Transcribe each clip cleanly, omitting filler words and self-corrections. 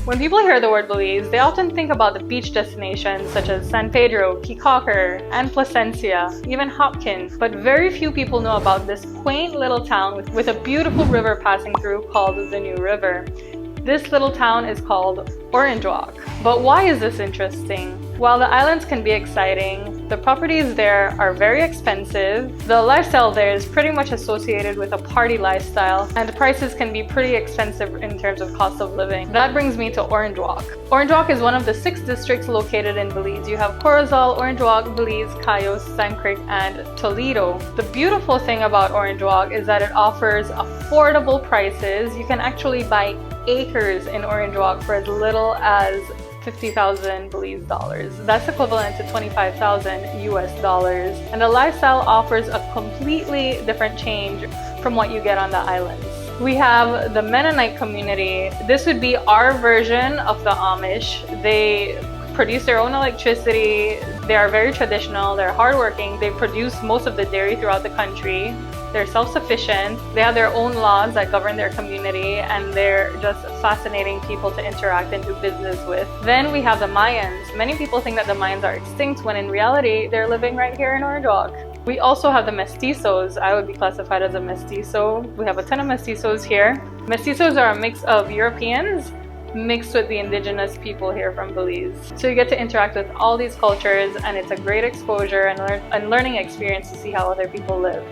When people hear the word Belize, they often think about the beach destinations such as San Pedro, Kikaker, and Placencia, even Hopkins, but very few people know about this quaint little town with a beautiful river passing through called the New River. This little town is called Orange Walk. But why is this interesting? While the islands can be exciting, the properties there are very expensive. The lifestyle there is pretty much associated with a party lifestyle, and the prices can be pretty expensive in terms of cost of living. That brings me to Orange Walk. Orange Walk is one of the 6 districts located in Belize. You have Corozal, Orange Walk, Belize, Cayos, Sand Creek, and Toledo. The beautiful thing about Orange Walk is that it offers affordable prices. You can actually buy acres in Orange Walk for as little as 50,000 Belize dollars. That's equivalent to 25,000 US dollars. And the lifestyle offers a completely different change from what you get on the islands. We have the Mennonite community. This would be our version of the Amish. They produce their own electricity. They are very traditional. They're hardworking. They produce most of the dairy throughout the country. They're self-sufficient. They have their own laws that govern their community, and they're just fascinating people to interact and do business with. Then we have the Mayans. Many people think that the Mayans are extinct when in reality they're living right here in Orange Walk. We also have the Mestizos. I would be classified as a Mestizo. We have a ton of Mestizos here. Mestizos are a mix of Europeans mixed with the indigenous people here from Belize. So you get to interact with all these cultures, and it's a great exposure and learning experience to see how other people live.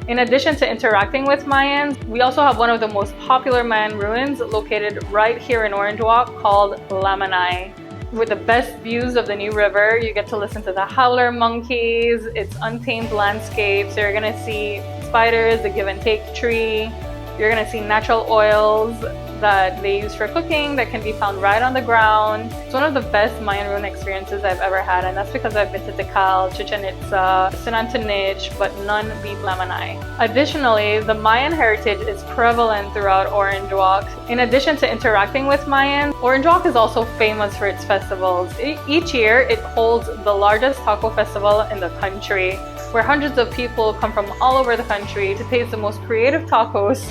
In addition to interacting with Mayans, we also have one of the most popular Mayan ruins located right here in Orange Walk called Lamanai. With the best views of the New River, you get to listen to the howler monkeys. It's untamed landscape, so you're gonna see spiders, the give and take tree. You're gonna see natural oils that they use for cooking that can be found right on the ground. It's one of the best Mayan ruin experiences I've ever had, and that's because I've been to Tikal, Chichen Itza, Sinantunich, but none beat Lamanai. Additionally, the Mayan heritage is prevalent throughout Orange Walk. In addition to interacting with Mayans, Orange Walk is also famous for its festivals. Each year, it holds the largest taco festival in the country, where hundreds of people come from all over the country to taste the most creative tacos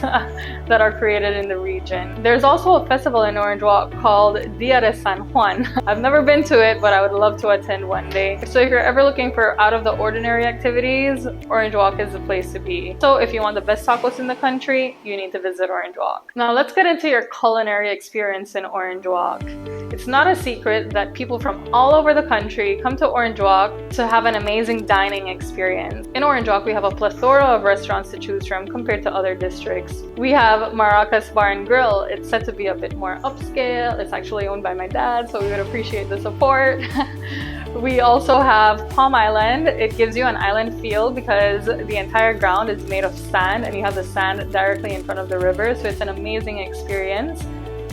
that are created in the region. There's also a festival in Orange Walk called Dia de San Juan. I've never been to it, but I would love to attend one day. So if you're ever looking for out of the ordinary activities, Orange Walk is the place to be. So if you want the best tacos in the country, you need to visit Orange Walk. Now let's get into your culinary experience in Orange Walk. It's not a secret that people from all over the country come to Orange Walk to have an amazing dining experience. In Orange Walk, we have a plethora of restaurants to choose from compared to other districts. We have Maracas Bar and Grill. It's said to be a bit more upscale. It's actually owned by my dad, so we would appreciate the support. We also have Palm Island. It gives you an island feel because the entire ground is made of sand and you have the sand directly in front of the river, so it's an amazing experience.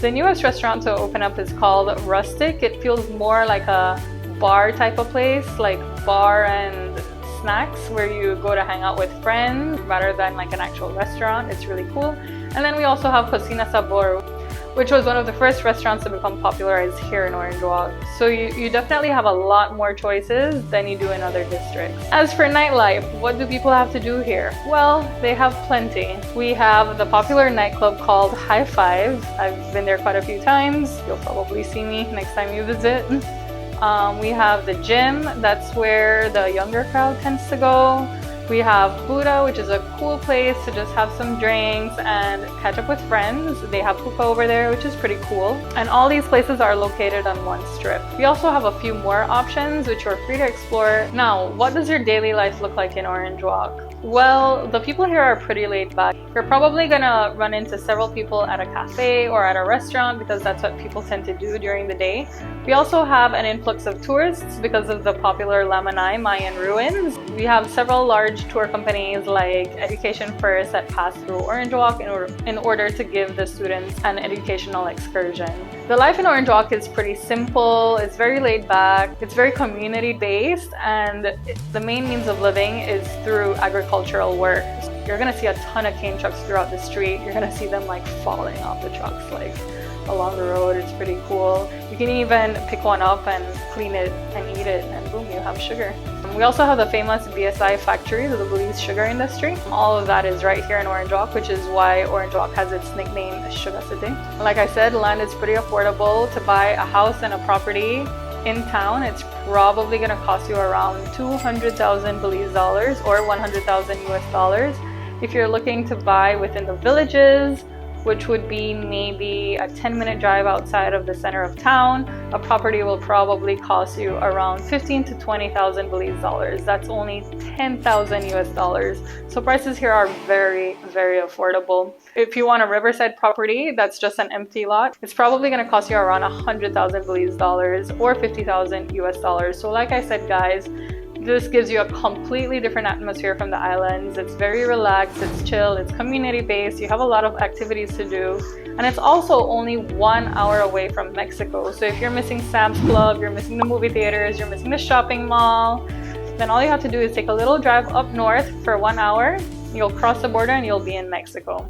The newest restaurant to open up is called Rustic. It feels more like a bar type of place, like bar and snacks where you go to hang out with friends rather than like an actual restaurant. It's really cool. And then we also have Cocina Sabor, which was one of the first restaurants to become popularized here in Orange Walk. So you definitely have a lot more choices than you do in other districts. As for nightlife, what do people have to do here? Well, they have plenty. We have the popular nightclub called High Five. I've been there quite a few times. You'll probably see me next time you visit. We have the gym. That's where the younger crowd tends to go. We have Buddha, which is a cool place to just have some drinks and catch up with friends. They have hookah over there, which is pretty cool. And all these places are located on one strip. We also have a few more options, which you're free to explore. Now, what does your daily life look like in Orange Walk? Well, the people here are pretty laid back. You're probably gonna run into several people at a cafe or at a restaurant because that's what people tend to do during the day. We also have an influx of tourists because of the popular Lamanai Mayan ruins. We have several large tour companies like Education First that pass through Orange Walk in order to give the students an educational excursion. The life in Orange Walk is pretty simple, it's very laid back, it's very community based, and the main means of living is through agricultural work. You're gonna see a ton of cane trucks throughout the street. You're gonna see them like falling off the trucks. Like along the road. It's pretty cool. You can even pick one up and clean it and eat it, and boom, you have sugar. We also have the famous BSI factory, the Belize sugar industry. All of that is right here in Orange Walk, which is why Orange Walk has its nickname Sugar City. Like I said, land is pretty affordable. To buy a house and a property in town, it's probably going to cost you around 200,000 Belize dollars or 100,000 US dollars. If you're looking to buy within the villages, which would be maybe a 10-minute drive outside of the center of town, a property will probably cost you around 15 to 20,000 Belize dollars. That's only 10,000 US dollars. So prices here are very, very affordable. If you want a riverside property that's just an empty lot, it's probably going to cost you around 100,000 Belize dollars or 50,000 US dollars. So like I said, guys, this gives you a completely different atmosphere from the islands. It's very relaxed, it's chill, it's community-based, you have a lot of activities to do, and it's also only 1 hour away from Mexico. So if you're missing Sam's Club, you're missing the movie theaters, you're missing the shopping mall, then all you have to do is take a little drive up north for 1 hour, you'll cross the border and you'll be in Mexico.